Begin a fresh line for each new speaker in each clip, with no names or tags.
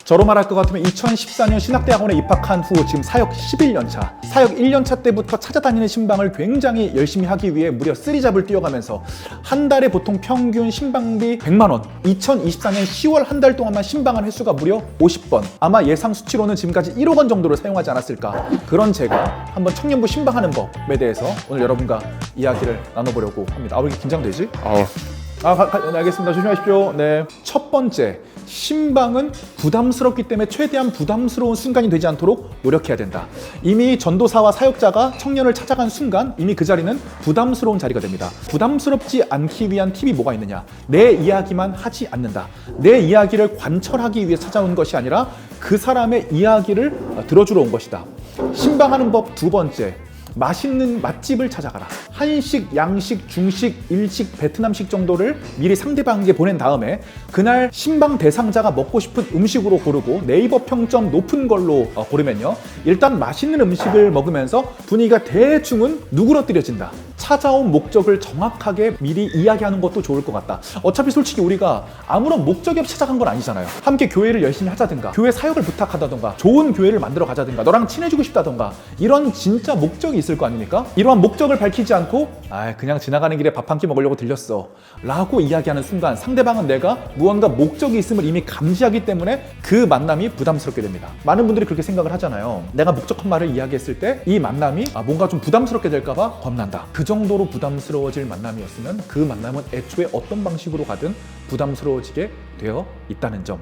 저로 말할 것 같으면 2014년 신학대학원에 입학한 후 지금 사역 11년차, 사역 1년차 때부터 찾아다니는 신방을 굉장히 열심히 하기 위해 무려 쓰리잡을 뛰어가면서 한 달에 보통 평균 신방비 100만 원, 2024년 10월 한 달 동안만 신방한 횟수가 무려 50번, 아마 예상 수치로는 지금까지 1억 원 정도를 사용하지 않았을까. 그런 제가 한번 청년부 신방하는 법에 대해서 오늘 여러분과 이야기를 나눠보려고 합니다. 왜 이렇게 긴장되지? 네, 알겠습니다. 조심하십시오. 네. 첫 번째, 신방은 부담스럽기 때문에 최대한 부담스러운 순간이 되지 않도록 노력해야 된다. 이미 전도사와 사역자가 청년을 찾아간 순간 이미 그 자리는 부담스러운 자리가 됩니다. 부담스럽지 않기 위한 팁이 뭐가 있느냐? 내 이야기만 하지 않는다. 내 이야기를 관철하기 위해 찾아온 것이 아니라 그 사람의 이야기를 들어주러 온 것이다. 신방하는 법 두 번째, 맛있는 맛집을 찾아가라. 한식, 양식, 중식, 일식, 베트남식 정도를 미리 상대방에게 보낸 다음에 그날 신방 대상자가 먹고 싶은 음식으로 고르고 네이버 평점 높은 걸로 고르면요, 일단 맛있는 음식을 먹으면서 분위기가 대충은 누그러뜨려진다. 찾아온 목적을 정확하게 미리 이야기하는 것도 좋을 것 같다. 어차피 솔직히 우리가 아무런 목적이 없이 찾아간 건 아니잖아요. 함께 교회를 열심히 하자든가, 교회 사역을 부탁하다든가, 좋은 교회를 만들어 가자든가, 너랑 친해지고 싶다든가, 이런 진짜 목적이 있을 거 아닙니까? 이러한 목적을 밝히지 않고 그냥 지나가는 길에 밥 한 끼 먹으려고 들렸어 라고 이야기하는 순간 상대방은 내가 무언가 목적이 있음을 이미 감지하기 때문에 그 만남이 부담스럽게 됩니다. 많은 분들이 그렇게 생각을 하잖아요. 내가 목적한 말을 이야기했을 때 이 만남이 뭔가 좀 부담스럽게 될까 봐 겁난다. 그 정도로 부담스러워질 만남이었으면 그 만남은 애초에 어떤 방식으로 가든 부담스러워지게 되어 있다는 점.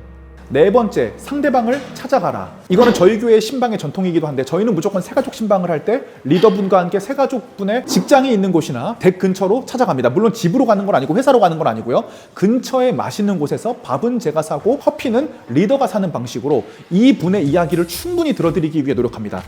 네 번째, 상대방을 찾아가라. 이거는 저희 교회의 신방의 전통이기도 한데, 저희는 무조건 새가족 신방을 할 때 리더분과 함께 새가족분의 직장이 있는 곳이나 댁 근처로 찾아갑니다. 물론 집으로 가는 건 아니고 회사로 가는 건 아니고요. 근처에 맛있는 곳에서 밥은 제가 사고 커피는 리더가 사는 방식으로 이 분의 이야기를 충분히 들어드리기 위해 노력합니다.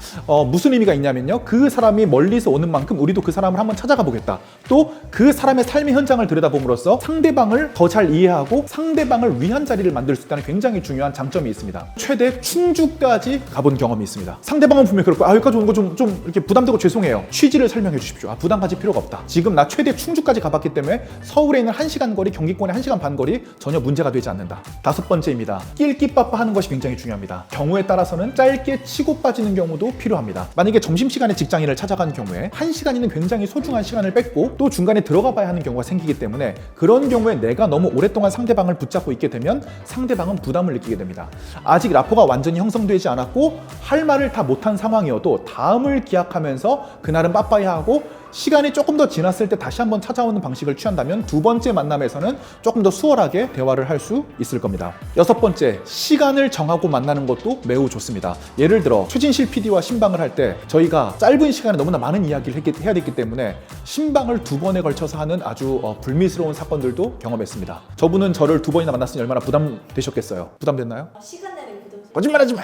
무슨 의미가 있냐면요, 그 사람이 멀리서 오는 만큼 우리도 그 사람을 한번 찾아가 보겠다. 또 그 사람의 삶의 현장을 들여다봄으로써 상대방을 더 잘 이해하고 상대방을 위한 자리를 만들 수 있다는 굉장히 중요한 장점이 있습니다. 최대 충주까지 가본 경험이 있습니다. 상대방은 분명히 그럴 거야. 여기까지 오는 거 좀 이렇게 부담되고 죄송해요. 취지를 설명해 주십시오. 부담 가질 필요가 없다. 지금 나 최대 충주까지 가봤기 때문에 서울에 있는 1시간 거리, 경기권의 1시간 반 거리 전혀 문제가 되지 않는다. 다섯 번째입니다. 낄끼빠빠 하는 것이 굉장히 중요합니다. 경우에 따라서는 짧게 치고 빠지는 경우도 필요합니다. 만약에 점심시간에 직장인을 찾아간 경우에 1시간이는 굉장히 소중한 시간을 뺏고 또 중간에 들어가 봐야 하는 경우가 생기기 때문에 그런 경우에 내가 너무 오랫동안 상대방을 붙잡고 있게 되면 상대방은 부담을 느끼게 됩니다. 아직 라포가 완전히 형성되지 않았고 할 말을 다 못한 상황이어도 다음을 기약하면서 그날은 빠빠이 하고 시간이 조금 더 지났을 때 다시 한번 찾아오는 방식을 취한다면 두 번째 만남에서는 조금 더 수월하게 대화를 할 수 있을 겁니다. 여섯 번째, 시간을 정하고 만나는 것도 매우 좋습니다. 예를 들어 최진실 PD와 신방을 할 때 저희가 짧은 시간에 너무나 많은 이야기를 해야 됐기 때문에 신방을 두 번에 걸쳐서 하는 아주 불미스러운 사건들도 경험했습니다. 저분은 저를 두 번이나 만났으니 얼마나 부담되셨겠어요? 부담됐나요?
시간 내는 부담.
거짓말하지 마!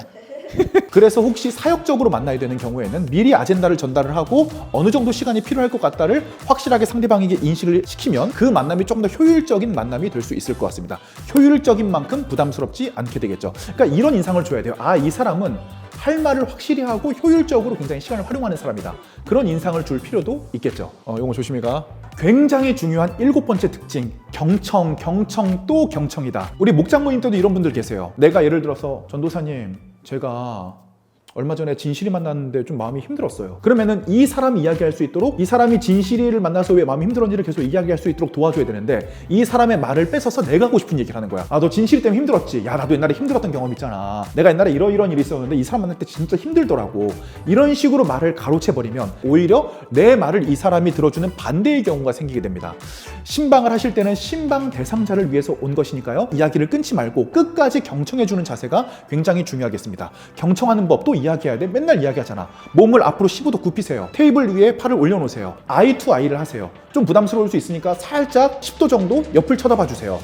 그래서 혹시 사역적으로 만나야 되는 경우에는 미리 아젠다를 전달을 하고 어느 정도 시간이 필요할 것 같다를 확실하게 상대방에게 인식을 시키면 그 만남이 조금 더 효율적인 만남이 될 수 있을 것 같습니다. 효율적인 만큼 부담스럽지 않게 되겠죠. 그러니까 이런 인상을 줘야 돼요. 이 사람은 할 말을 확실히 하고 효율적으로 굉장히 시간을 활용하는 사람이다. 그런 인상을 줄 필요도 있겠죠. 이거 조심히 가. 굉장히 중요한 7번째 특징, 경청 또 경청이다. 우리 목장모님 때도 이런 분들 계세요. 내가 예를 들어서 전도사님, 제가 얼마 전에 진실이 만났는데 좀 마음이 힘들었어요. 그러면은 이 사람이 이야기할 수 있도록, 이 사람이 진실이를 만나서 왜 마음이 힘들었는지를 계속 이야기할 수 있도록 도와줘야 되는데 이 사람의 말을 뺏어서 내가 하고 싶은 얘기를 하는 거야. 너 진실이 때문에 힘들었지? 야, 나도 옛날에 힘들었던 경험 있잖아. 내가 옛날에 이런 일이 있었는데 이 사람 만날 때 진짜 힘들더라고. 이런 식으로 말을 가로채버리면 오히려 내 말을 이 사람이 들어주는 반대의 경우가 생기게 됩니다. 신방을 하실 때는 신방 대상자를 위해서 온 것이니까요, 이야기를 끊지 말고 끝까지 경청해주는 자세가 굉장히 중요하겠습니다. 경청하는 법도 이야기해야 돼. 맨날 이야기하잖아. 몸을 앞으로 15도 굽히세요. 테이블 위에 팔을 올려놓으세요. 아이 투 아이를 하세요. 좀 부담스러울 수 있으니까 살짝 10도 정도 옆을 쳐다봐 주세요.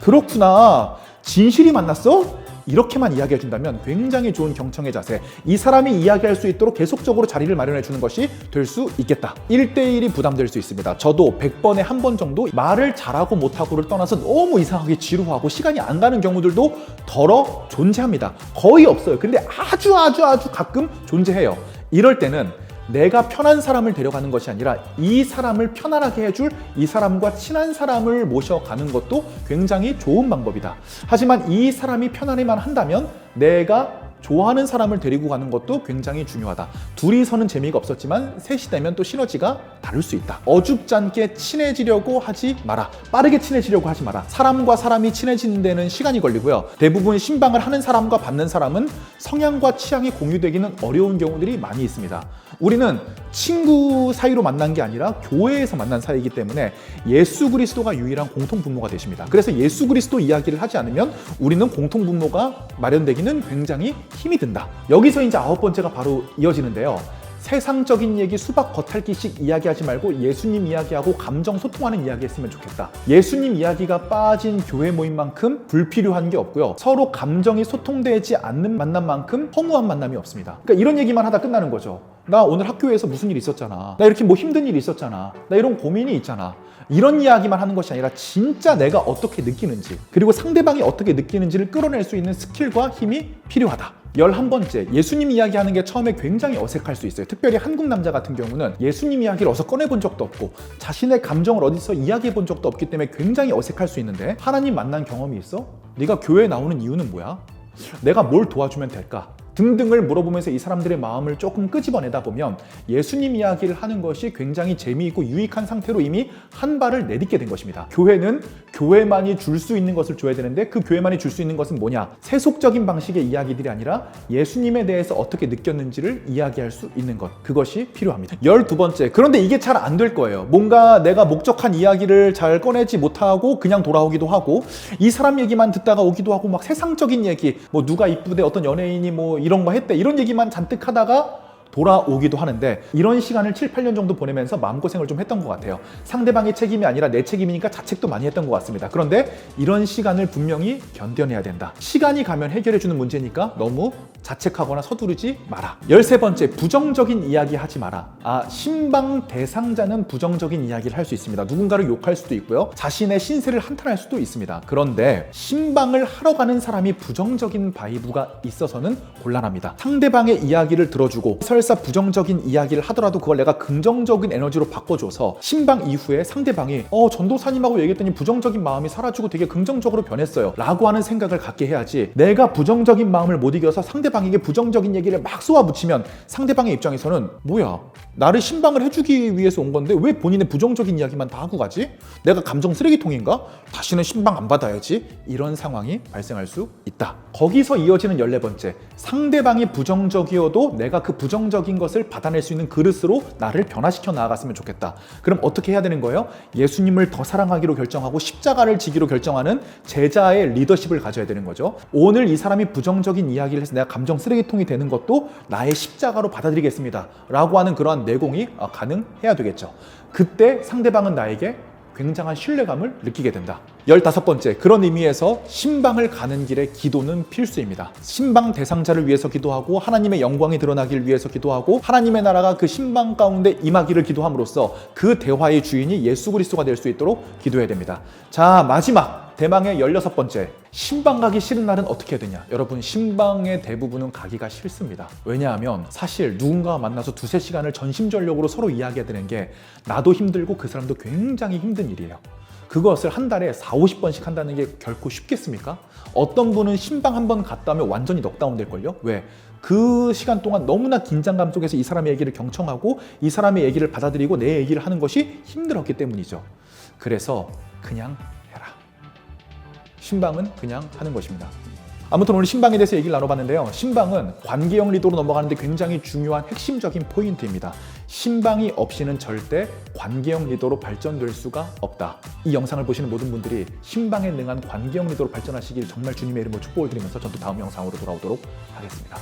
그렇구나. 진실이 만났어? 이렇게만 이야기해 준다면 굉장히 좋은 경청의 자세, 이 사람이 이야기할 수 있도록 계속적으로 자리를 마련해 주는 것이 될 수 있겠다. 1대1이 부담될 수 있습니다. 저도 100번에 한 번 정도 말을 잘하고 못하고를 떠나서 너무 이상하게 지루하고 시간이 안 가는 경우들도 덜어 존재합니다. 거의 없어요. 근데 아주 가끔 존재해요. 이럴 때는 내가 편한 사람을 데려가는 것이 아니라 이 사람을 편안하게 해줄 이 사람과 친한 사람을 모셔가는 것도 굉장히 좋은 방법이다. 하지만 이 사람이 편안해만 한다면 내가 좋아하는 사람을 데리고 가는 것도 굉장히 중요하다. 둘이서는 재미가 없었지만 셋이 되면 또 시너지가 다를 수 있다. 어줍잖게 친해지려고 하지 마라. 빠르게 친해지려고 하지 마라. 사람과 사람이 친해지는 데는 시간이 걸리고요. 대부분 신방을 하는 사람과 받는 사람은 성향과 취향이 공유되기는 어려운 경우들이 많이 있습니다. 우리는 친구 사이로 만난 게 아니라 교회에서 만난 사이이기 때문에 예수 그리스도가 유일한 공통 분모가 되십니다. 그래서 예수 그리스도 이야기를 하지 않으면 우리는 공통 분모가 마련되기는 굉장히 힘이 든다. 여기서 이제 9번째가 바로 이어지는데요. 세상적인 얘기 수박 겉핥기식 이야기하지 말고 예수님 이야기하고 감정 소통하는 이야기 했으면 좋겠다. 예수님 이야기가 빠진 교회 모임만큼 불필요한 게 없고요. 서로 감정이 소통되지 않는 만남만큼 허무한 만남이 없습니다. 그러니까 이런 얘기만 하다 끝나는 거죠. 나 오늘 학교에서 무슨 일 있었잖아. 나 이렇게 뭐 힘든 일 있었잖아. 나 이런 고민이 있잖아. 이런 이야기만 하는 것이 아니라 진짜 내가 어떻게 느끼는지 그리고 상대방이 어떻게 느끼는지를 끌어낼 수 있는 스킬과 힘이 필요하다. 11번째, 예수님 이야기하는 게 처음에 굉장히 어색할 수 있어요. 특별히 한국 남자 같은 경우는 예수님 이야기를 어디서 꺼내본 적도 없고 자신의 감정을 어디서 이야기해 본 적도 없기 때문에 굉장히 어색할 수 있는데 하나님 만난 경험이 있어? 네가 교회에 나오는 이유는 뭐야? 내가 뭘 도와주면 될까? 등등을 물어보면서 이 사람들의 마음을 조금 끄집어내다 보면 예수님 이야기를 하는 것이 굉장히 재미있고 유익한 상태로 이미 한 발을 내딛게 된 것입니다. 교회는 교회만이 줄 수 있는 것을 줘야 되는데 그 교회만이 줄 수 있는 것은 뭐냐? 세속적인 방식의 이야기들이 아니라 예수님에 대해서 어떻게 느꼈는지를 이야기할 수 있는 것. 그것이 필요합니다. 12번째, 그런데 이게 잘 안 될 거예요. 뭔가 내가 목적한 이야기를 잘 꺼내지 못하고 그냥 돌아오기도 하고 이 사람 얘기만 듣다가 오기도 하고 막 세상적인 얘기 뭐 누가 이쁘대 어떤 연예인이 뭐 이런 거 했대 이런 얘기만 잔뜩 하다가 돌아오기도 하는데 이런 시간을 7, 8년 정도 보내면서 마음고생을 좀 했던 것 같아요. 상대방의 책임이 아니라 내 책임이니까 자책도 많이 했던 것 같습니다. 그런데 이런 시간을 분명히 견뎌내야 된다. 시간이 가면 해결해주는 문제니까 너무 자책하거나 서두르지 마라. 13번째, 부정적인 이야기 하지 마라. 신방 대상자는 부정적인 이야기를 할 수 있습니다. 누군가를 욕할 수도 있고요. 자신의 신세를 한탄할 수도 있습니다. 그런데 신방을 하러 가는 사람이 부정적인 바이브가 있어서는 곤란합니다. 상대방의 이야기를 들어주고 설사 부정적인 이야기를 하더라도 그걸 내가 긍정적인 에너지로 바꿔줘서 신방 이후에 상대방이 전도사님하고 얘기했더니 부정적인 마음이 사라지고 되게 긍정적으로 변했어요 라고 하는 생각을 갖게 해야지, 내가 부정적인 마음을 못 이겨서 상대방에게 부정적인 얘기를 막 쏘아붙이면 상대방의 입장에서는 뭐야, 나를 신방을 해주기 위해서 온 건데 왜 본인의 부정적인 이야기만 다 하고 가지? 내가 감정 쓰레기통인가? 다시는 신방 안 받아야지. 이런 상황이 발생할 수 있다. 거기서 이어지는 14번째, 상대방이 부정적이어도 내가 그 부정적인 것을 받아낼 수 있는 그릇으로 나를 변화시켜 나아갔으면 좋겠다. 그럼 어떻게 해야 되는 거예요? 예수님을 더 사랑하기로 결정하고 십자가를 지기로 결정하는 제자의 리더십을 가져야 되는 거죠. 오늘 이 사람이 부정적인 이야기를 해서 내가 감정 쓰레기통이 되는 것도 나의 십자가로 받아들이겠습니다 라고 하는 그러한 내공이 가능해야 되겠죠. 그때 상대방은 나에게 굉장한 신뢰감을 느끼게 된다. 15번째, 그런 의미에서 신방을 가는 길에 기도는 필수입니다. 신방 대상자를 위해서 기도하고 하나님의 영광이 드러나길 위해서 기도하고 하나님의 나라가 그 신방 가운데 임하기를 기도함으로써 그 대화의 주인이 예수 그리스도가 될 수 있도록 기도해야 됩니다. 자, 마지막 대망의 16번째, 신방 가기 싫은 날은 어떻게 해야 되냐? 여러분, 신방의 대부분은 가기가 싫습니다. 왜냐하면 사실 누군가와 만나서 2-3시간을 전심전력으로 서로 이야기해야 되는 게 나도 힘들고 그 사람도 굉장히 힘든 일이에요. 그것을 한 달에 40-50번씩 한다는 게 결코 쉽겠습니까? 어떤 분은 신방 한 번 갔다 오면 완전히 넉다운 될걸요? 왜? 그 시간 동안 너무나 긴장감 속에서 이 사람의 얘기를 경청하고 이 사람의 얘기를 받아들이고 내 얘기를 하는 것이 힘들었기 때문이죠. 그래서 그냥 해라. 신방은 그냥 하는 것입니다. 아무튼 오늘 신방에 대해서 얘기를 나눠봤는데요. 신방은 관계형 리더로 넘어가는데 굉장히 중요한 핵심적인 포인트입니다. 신방이 없이는 절대 관계형 리더로 발전될 수가 없다. 이 영상을 보시는 모든 분들이 신방에 능한 관계형 리더로 발전하시길 정말 주님의 이름으로 축복을 드리면서 저도 다음 영상으로 돌아오도록 하겠습니다.